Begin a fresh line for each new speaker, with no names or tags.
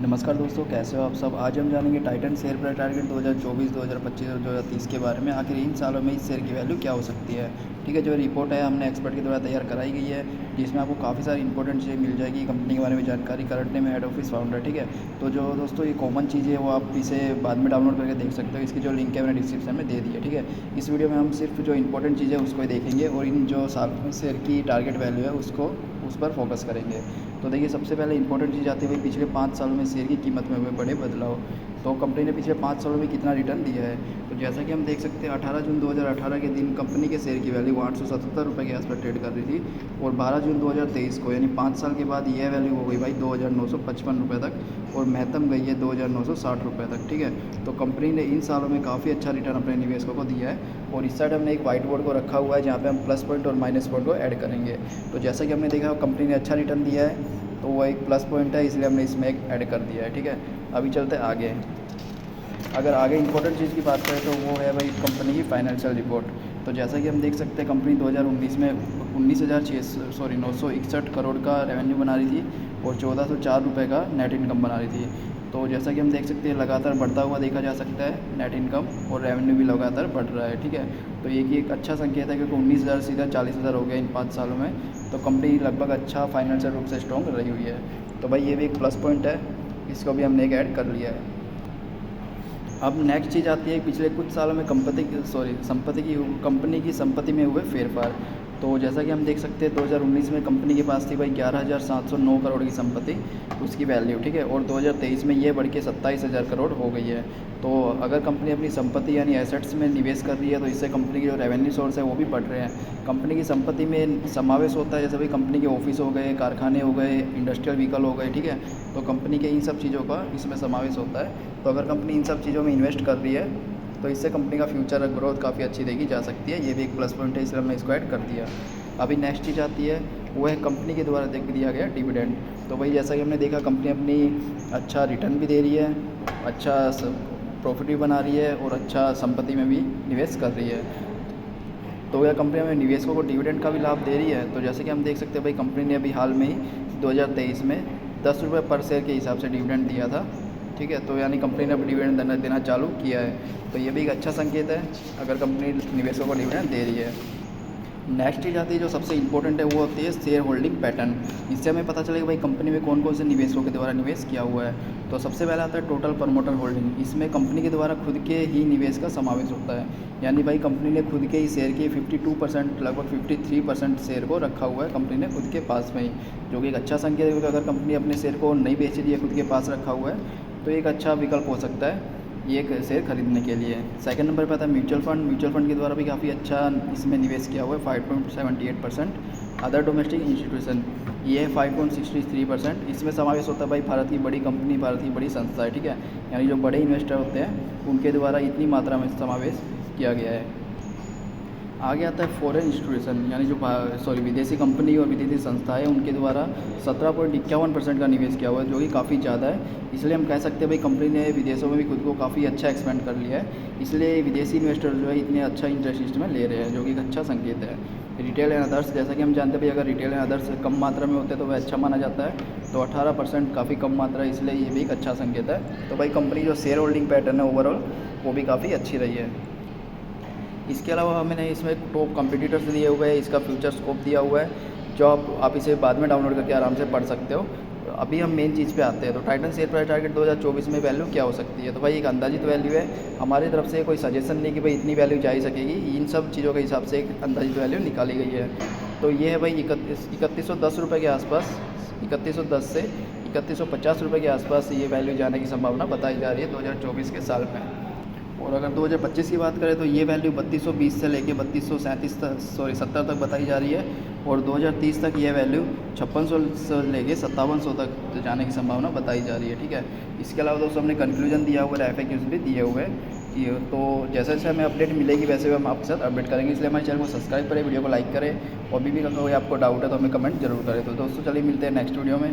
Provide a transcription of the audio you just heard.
नमस्कार दोस्तों, कैसे हो आप सब। आज हम जानेंगे टाइटन शेयर प्राइस टारगेट 2024, 2025 और 2030 के बारे में। आखिर इन सालों में इस शेयर की वैल्यू क्या हो सकती है। ठीक है, जो रिपोर्ट है हमने एक्सपर्ट के द्वारा तैयार कराई गई है, जिसमें आपको काफ़ी सारी इंपॉर्टेंट चीज़ें मिल जाएगी। कंपनी के बारे में जानकारी, current name, head office, founder. ठीक है, तो जो दोस्तों ये कॉमन चीज़ें है वो आप इसे बाद में डाउनलोड करके देख सकते हो। इसकी जो लिंक है मैंने डिस्क्रिप्शन में दे दी है। ठीक है, इस वीडियो में हम सिर्फ जो इंपॉर्टेंट चीज़ें उसको ही देखेंगे और इन जो शेयर की टारगेट वैल्यू है उस पर फोकस करेंगे। तो देखिए, सबसे पहले इंपॉर्टेंट चीज़ आती है भाई पिछले 5 सालों में शेयर की कीमत में हुए बड़े बदलाव। तो कंपनी ने पिछले 5 सालों में कितना रिटर्न दिया है, तो जैसा कि हम देख सकते हैं 18 जून 2018 के दिन कंपनी के शेयर की वैल्यू 877 रुपये के आसपास ट्रेड कर रही थी और 12 जून 2023 को यानी 5 साल के बाद यह वैल्यू हो गई भाई 2955 रुपये तक और महत्तम गई है 2960 रुपये तक। ठीक है, तो कंपनी ने इन सालों में काफ़ी अच्छा रिटर्न अपने निवेशकों को दिया है। और इस साइड हमने एक वाइट बोर्ड को रखा हुआ है जहाँ पे हम प्लस पॉइंट और माइनस पॉइंट को ऐड करेंगे। तो जैसा कि हमने देखा कंपनी ने अच्छा रिटर्न दिया है, तो वो एक प्लस पॉइंट है, इसलिए हमने इसमें एक ऐड कर दिया है। ठीक है, अभी चलते हैं आगे। अगर आगे इंपॉर्टेंट चीज़ की बात करें तो वो है भाई कंपनी की फाइनेंशियल रिपोर्ट। तो जैसा कि हम देख सकते हैं कंपनी 2019 में 961 करोड़ का रेवेन्यू बना रही थी और 1404 रुपये का नेट इनकम बना रही थी। तो जैसा कि हम देख सकते हैं लगातार बढ़ता हुआ देखा जा सकता है नेट इनकम और रेवेन्यू भी लगातार बढ़ रहा है। ठीक है, तो ये कि एक अच्छा संकेत है क्योंकि 19,000 सीधा 40,000 हो गया इन 5 सालों में। तो कंपनी लगभग अच्छा फाइनेंशियल रूप से स्ट्रॉन्ग रही हुई है। तो भाई ये भी एक प्लस पॉइंट है, इसको भी हमने एक ऐड कर लिया है। अब नेक्स्ट चीज़ आती है पिछले कुछ सालों में कंपनी की संपत्ति में हुए फेरफार। तो जैसा कि हम देख सकते हैं 2019 में कंपनी के पास थी भाई 11,709 करोड़ की संपत्ति, उसकी वैल्यू। ठीक है, और 2023 में ये बढ़ के 27,000 करोड़ हो गई है। तो अगर कंपनी अपनी संपत्ति यानी एसेट्स में निवेश कर रही है तो इससे कंपनी के जो रेवेन्यू सोर्स है वो भी बढ़ रहे हैं। कंपनी की संपत्ति में समावेश होता है जैसे भाई कंपनी के ऑफिस हो गए, कारखाने हो गए, इंडस्ट्रियल व्हीकल हो गए। ठीक है, तो कंपनी के इन सब चीज़ों का इसमें समावेश होता है। तो अगर कंपनी इन सब चीज़ों में इन्वेस्ट कर रही है तो इससे कंपनी का फ्यूचर ग्रोथ काफ़ी अच्छी देखी जा सकती है। ये भी एक प्लस पॉइंट है, इसलिए हमने इसको ऐड कर दिया। अभी नेक्स्ट चीज़ आती है वो है कंपनी के द्वारा दिया गया डिविडेंड। तो भाई जैसा कि हमने देखा कंपनी अपनी अच्छा रिटर्न भी दे रही है, अच्छा प्रॉफिट भी बना रही है और अच्छा संपत्ति में भी निवेश कर रही है। तो यह कंपनी हमें निवेशकों को डिविडेंड का भी लाभ दे रही है। तो जैसे कि हम देख सकते हैं भाई कंपनी ने अभी हाल में ही 2023 में 10 रुपये पर शेयर के हिसाब से डिविडेंड दिया था। ठीक है, तो यानी कंपनी ने अब डिविडेंड देना चालू किया है। तो ये भी एक अच्छा संकेत है अगर कंपनी निवेशकों को डिविडेंड दे रही है। नेक्स्ट चीज़ आती है जो सबसे इंपॉर्टेंट है वो होती है शेयर होल्डिंग पैटर्न। इससे हमें पता चलेगा भाई कंपनी में कौन कौन से निवेशकों के द्वारा निवेश किया हुआ है। तो सबसे पहला आता है टोटल प्रमोटर होल्डिंग। इसमें कंपनी के द्वारा खुद के ही निवेश का समावेश होता है, यानी भाई कंपनी ने खुद के ही शेयर के 52% लगभग 53% शेयर को रखा हुआ है कंपनी ने खुद के पास में ही, जो कि एक अच्छा संकेत है क्योंकि अगर कंपनी अपने शेयर को नहीं बेच रही है, खुद के पास रखा हुआ है, तो एक अच्छा विकल्प हो सकता है ये एक शेयर खरीदने के लिए। सेकंड नंबर पर आता है म्यूचुअल फंड। म्यूचुअल फंड के द्वारा भी काफ़ी अच्छा इसमें निवेश किया हुआ है 5.78%। अदर डोमेस्टिक इंस्टीट्यूशन ये है 5.63%। इसमें समावेश होता है भाई भारत की बड़ी कंपनी, भारत की बड़ी संस्था है। ठीक है, यानी जो बड़े इन्वेस्टर होते हैं उनके द्वारा इतनी मात्रा में समावेश किया गया है। आगे आता है फॉरेन इंस्टीट्यूशन, यानी जो विदेशी कंपनी और विदेशी संस्थाएं उनके द्वारा 17.51% का निवेश किया हुआ है, जो कि काफ़ी ज़्यादा है। इसलिए हम कह सकते हैं भाई कंपनी ने विदेशों में भी खुद को काफ़ी अच्छा एक्सपेंड कर लिया है, इसलिए विदेशी इन्वेस्टर जो है इतने अच्छा इंटरेस्ट इसमें ले रहे हैं, जो कि एक अच्छा संकेत है। रिटेल एंड अदर्स, जैसा कि हम जानते हैं भाई अगर रिटेल एंड अदर्स कम मात्रा में होते हैं तो वह अच्छा माना जाता है। तो 18% काफ़ी कम मात्रा है, इसलिए ये भी एक अच्छा संकेत है। तो भाई कंपनी जो शेयर होल्डिंग पैटर्न है ओवरऑल वो भी काफ़ी अच्छी रही है। इसके अलावा मैंने इसमें टॉप कंपटीटर्स दिए हुए हैं, इसका फ्यूचर स्कोप दिया हुआ है, जो आप इसे बाद में डाउनलोड करके आराम से पढ़ सकते हो। अभी हम मेन चीज़ पे आते हैं। तो टाइटन शेयर प्राइस टारगेट 2024 में वैल्यू क्या हो सकती है। तो भाई एक अंदाजित वैल्यू है, हमारी तरफ से कोई सजेशन नहीं कि भाई इतनी वैल्यू जा ही सकेगी, इन सब चीज़ों के हिसाब से एक अंदाजित वैल्यू निकाली गई है। तो ये है भाई 3110 रुपये के आसपास, 3110 से 3150 रुपये के आसपास ये वैल्यू जाने की संभावना बताई जा रही है 2024 के साल में। और अगर 2025 की बात करें तो ये वैल्यू 3220 से लेके 70 तक बताई जा रही है और 2030 तक ये वैल्यू 5600 से लेके 5700 तक जाने की संभावना बताई जा रही है। ठीक है, इसके अलावा दोस्तों हमने कंक्लूजन दिया हुआ है, FAQs भी दिए हुए हैं। तो जैसे जैसे हमें अपडेट मिलेगी वैसे भी हम आपके साथ अपडेट करेंगे, इसलिए हमारे चैनल को सब्सक्राइब करें, वीडियो को लाइक करें और भी कोई आपको डाउट है तो हमें कमेंट जरूर करें। तो दोस्तों चलिए मिलते हैं नेक्स्ट वीडियो में।